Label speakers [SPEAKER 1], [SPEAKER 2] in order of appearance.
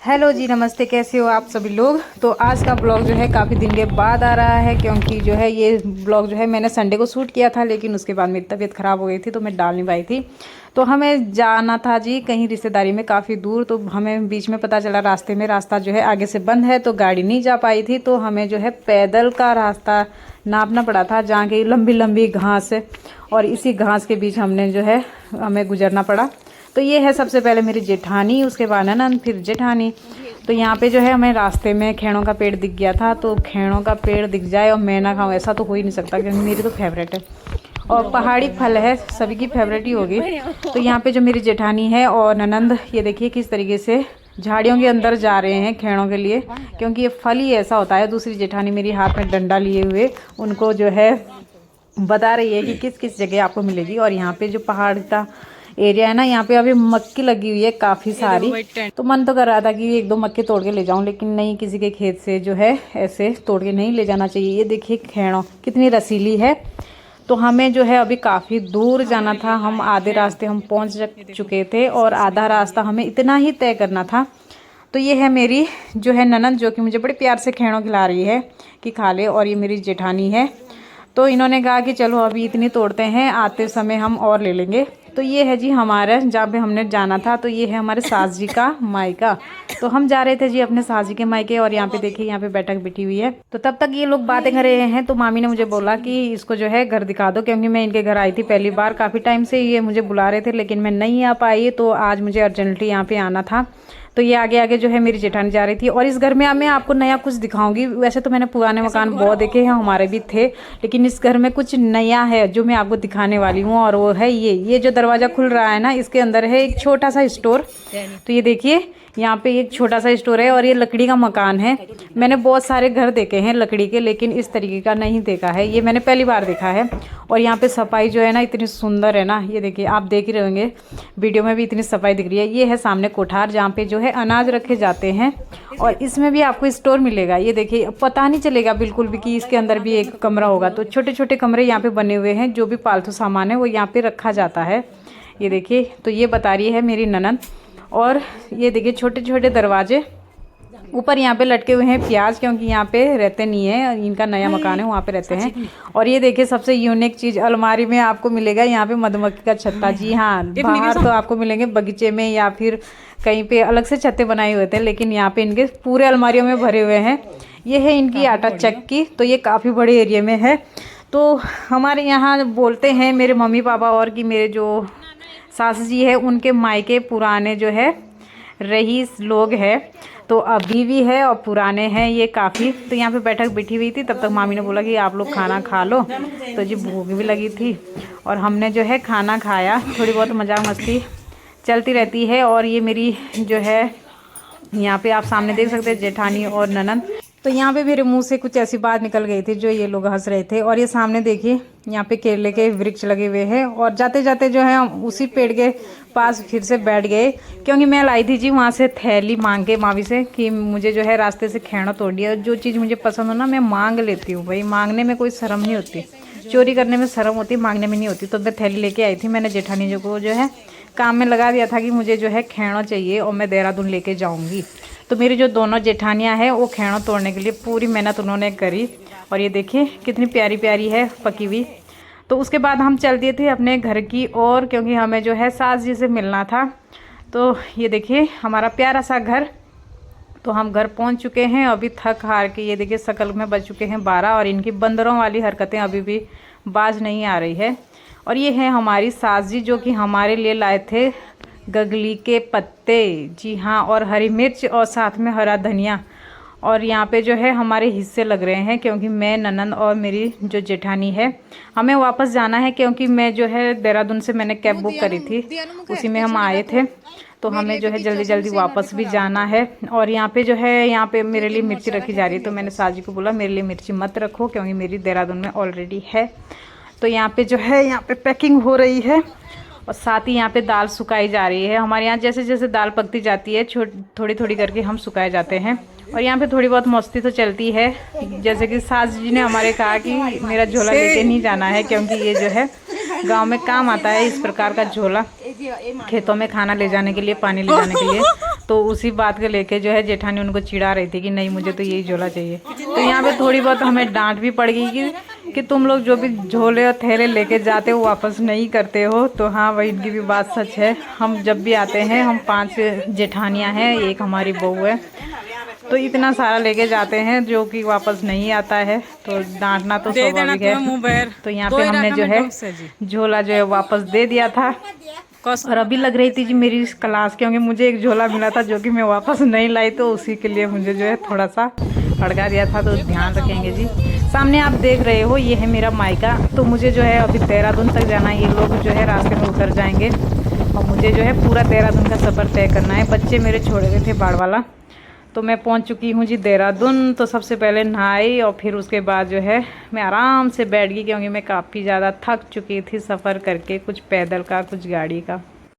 [SPEAKER 1] Hello जी, नमस्ते। कैसे हो आप सभी लोग। तो आज का ब्लॉग जो है काफ़ी दिन के बाद आ रहा है, क्योंकि जो है ये ब्लॉग जो है मैंने संडे को शूट किया था, लेकिन उसके बाद मेरी तबीयत ख़राब हो गई थी तो मैं डाल नहीं पाई थी। तो हमें जाना था जी कहीं रिश्तेदारी में काफ़ी दूर। तो हमें बीच में पता चला रास्ते में रास्ता जो है आगे से बंद है, तो गाड़ी नहीं जा पाई थी। तो हमें जो है पैदल का रास्ता नापना पड़ा था, जहाँ की लंबी लंबी घास है और इसी घास के बीच हमने जो है हमें गुजरना पड़ा। तो ये है सबसे पहले मेरी जेठानी, उसके बाद ननद, फिर जेठानी। तो यहाँ पे जो है हमें रास्ते में खेड़ों का पेड़ दिख गया था। तो खेड़ों का पेड़ दिख जाए और मैं ना खाऊँ, ऐसा तो हो ही नहीं सकता, क्योंकि मेरी तो फेवरेट है और पहाड़ी फल है, सभी की फेवरेट ही होगी। तो यहाँ पे जो मेरी जेठानी है और ननंद, ये देखिए किस तरीके से झाड़ियों के अंदर जा रहे हैं खेड़ों के लिए, क्योंकि ये फल ही ऐसा होता है। दूसरी जेठानी मेरी हाथ में डंडा लिए हुए उनको जो है बता रही है कि किस किस जगह आपको मिलेगी। और यहाँ पे जो पहाड़ का एरिया है ना, यहाँ पे अभी मक्की लगी हुई है काफ़ी सारी। तो मन तो कर रहा था कि एक दो मक्के तोड़ के ले जाऊं, लेकिन नहीं, किसी के खेत से जो है ऐसे तोड़ के नहीं ले जाना चाहिए। ये देखिए खेड़ों कितनी रसीली है। तो हमें जो है अभी काफ़ी दूर जाना था, हम आधे रास्ते हम पहुँच चुके थे और आधा रास्ता हमें इतना ही तय करना था। तो ये है मेरी जो है ननंद, जो कि मुझे बड़े प्यार से खेड़ों खिला रही है कि खा ले। और ये मेरी जेठानी है। तो इन्होंने कहा कि चलो अभी इतनी तोड़ते हैं, आते समय हम और ले लेंगे। तो ये है जी हमारा जहाँ पे हमने जाना था। तो ये है हमारे सास जी का मायका। तो हम जा रहे थे जी अपने सास जी के मायके। और यहाँ पे देखिए यहाँ पे बैठक बिठी हुई है। तो तब तक ये लोग बातें कर रहे हैं। तो मामी ने मुझे बोला कि इसको जो है घर दिखा दो, क्योंकि मैं इनके घर आई थी पहली बार। काफ़ी टाइम से ये मुझे बुला रहे थे, लेकिन मैं नहीं आ पाई। तो आज मुझे अर्जेंटली यहाँ पे आना था। तो ये आगे आगे जो है मेरी जेठानी जा रही थी। और इस घर में मैं आपको नया कुछ दिखाऊंगी। वैसे तो मैंने पुराने मकान बहुत देखे हैं, हमारे भी थे, लेकिन इस घर में कुछ नया है जो मैं आपको दिखाने वाली हूँ। और वो है ये जो दरवाज़ा खुल रहा है ना, इसके अंदर है एक छोटा सा स्टोर। तो ये देखिए यहाँ पे एक छोटा सा स्टोर है और ये लकड़ी का मकान है। मैंने बहुत सारे घर देखे हैं लकड़ी के, लेकिन इस तरीके का नहीं देखा है, ये मैंने पहली बार देखा है। और यहाँ पे सफाई जो है ना इतनी सुंदर है ना, ये देखिए आप देख ही रहेंगे वीडियो में भी इतनी सफाई दिख रही है। ये है सामने कोठार, जहाँ पे जो है अनाज रखे जाते हैं। और इसमें भी आपको स्टोर मिलेगा। ये देखिए पता नहीं चलेगा बिल्कुल भी कि इसके अंदर भी एक कमरा होगा। तो छोटे छोटे कमरे यहाँ पे बने हुए हैं, जो भी पालतू सामान है वो यहाँ पे रखा जाता है। ये देखिए, तो ये बता रही है मेरी ननद। और ये देखिए छोटे छोटे दरवाजे ऊपर यहाँ पे लटके हुए हैं प्याज, क्योंकि यहाँ पे रहते नहीं है, इनका नया मकान है, वहाँ पे रहते हैं। और ये देखिए सबसे यूनिक चीज़ अलमारी में आपको मिलेगा यहाँ पे मधुमक्खी का छत्ता। जी हाँ, बाहर तो आपको मिलेंगे बगीचे में या फिर कहीं पे अलग से छत्ते बनाए हुए थे, लेकिन यहाँ पे इनके पूरे अलमारियों में भरे हुए हैं। ये है इनकी आटा चक्की। तो ये काफ़ी बड़े एरिया में है। तो हमारे यहाँ बोलते हैं मेरे मम्मी पापा और कि मेरे जो सास जी है उनके मायके पुराने जो है रईस लोग हैं। तो अभी भी है और पुराने हैं ये काफ़ी। तो यहाँ पे बैठक बिठी हुई थी, तब तक मामी ने बोला कि आप लोग खाना खा लो। तो जी भूख भी लगी थी और हमने जो है खाना खाया। थोड़ी बहुत मजाक मस्ती चलती रहती है। और ये मेरी जो है यहाँ पे आप सामने देख सकते हैं जेठानी और ननद। तो यहाँ पे मेरे मुंह से कुछ ऐसी बात निकल गई थी जो ये लोग हंस रहे थे। और ये सामने देखिए यहाँ पे केले के वृक्ष लगे हुए हैं। और जाते जाते जो है हम उसी पेड़ के पास फिर से बैठ गए, क्योंकि मैं लाई थी जी वहाँ से थैली मांग के मामी से कि मुझे जो है रास्ते से खेड़ा तोड़ दिया। जो चीज़ मुझे पसंद हो ना मैं मांग लेती हूँ भाई, मांगने में कोई शर्म नहीं होती। चोरी करने में शर्म होती, मांगने में नहीं होती। तो मैं थैली लेके आई थी। मैंने जेठानी जी को जो है काम में लगा दिया था कि मुझे जो है खेड़ा चाहिए और मैं देहरादून लेके जाऊँगी। तो मेरी जो दोनों जेठानियाँ हैं वो खेड़ा तोड़ने के लिए पूरी मेहनत उन्होंने करी। और ये देखिए कितनी प्यारी प्यारी है पकी हुई। तो उसके बाद हम चल दिए थे अपने घर की ओर, क्योंकि हमें जो है सास जी से मिलना था। तो ये देखिए हमारा प्यारा सा घर। तो हम घर पहुंच चुके हैं अभी थक हार के। ये देखिए शकल में बज चुके हैं 12 और इनकी बंदरों वाली हरकतें अभी भी बाज नहीं आ रही है। और ये है हमारी सास जी, जो कि हमारे लिए लाए थे गगली के पत्ते। जी हाँ, और हरी मिर्च और साथ में हरा धनिया। और यहाँ पे जो है हमारे हिस्से लग रहे हैं, क्योंकि मैं, ननंद और मेरी जो जेठानी है हमें वापस जाना है, क्योंकि मैं जो है देहरादून से मैंने कैब बुक करी थी, उसी में हम आए थे। तो हमें जो है जल्दी जल्दी वापस भी जाना है। और यहाँ पे जो है यहाँ पे मेरे लिए मिर्ची रखी जा रही है। तो मैंने सास जी को बोला मेरे लिए मिर्ची मत रखो, क्योंकि मेरी देहरादून में ऑलरेडी है। तो यहाँ पे जो है यहाँ पे पैकिंग हो रही है। और साथ ही यहाँ पे दाल सुखाई जा रही है। हमारे यहाँ जैसे जैसे दाल पकती जाती है थोड़ी थोड़ी करके हम सुखाए जाते हैं। और यहाँ पे थोड़ी बहुत मस्ती तो चलती है। जैसे कि सास जी ने हमारे कहा कि मेरा झोला लेके नहीं जाना है, क्योंकि ये जो है गांव में काम आता है इस प्रकार का झोला, खेतों में खाना ले जाने के लिए, पानी ले जाने के लिए। तो उसी बात को लेके जो है जेठानी उनको चिढ़ा रही थी कि नहीं मुझे तो यही झोला चाहिए। तो यहाँ पे थोड़ी बहुत हमें डांट भी पड़ गई कि तुम लोग जो भी झोले और थैले लेके जाते हो वापस नहीं करते हो। तो हाँ वही इनकी भी बात सच है। हम जब भी आते हैं, हम 5 जेठानियाँ हैं, एक हमारी बहू है, तो इतना सारा लेके जाते हैं जो कि वापस नहीं आता है, तो डांटना तो स्वाभाविक है। तो यहाँ पे हमने जो है झोला जो है वापस दे दिया था। और अभी लग रही थी जी मेरी क्लास, क्योंकि मुझे एक झोला मिला था जो कि मैं वापस नहीं लाई, तो उसी के लिए मुझे जो है थोड़ा सा अड़गा दिया था। तो ध्यान रखेंगे जी। सामने आप देख रहे हो ये है मेरा मायका। तो मुझे जो है अभी देहरादून तक जाना है। ये लोग जो है रास्ते में उतर जाएंगे और मुझे जो है पूरा देहरादून का सफ़र तय करना है। बच्चे मेरे छोड़े हुए थे बाड़वाला, तो मैं पहुंच चुकी हूं जी देहरादून। तो सबसे पहले नहाई और फिर उसके बाद जो है मैं आराम से बैठ गई, क्योंकि मैं काफ़ी ज़्यादा थक चुकी थी सफ़र करके, कुछ पैदल का कुछ गाड़ी का।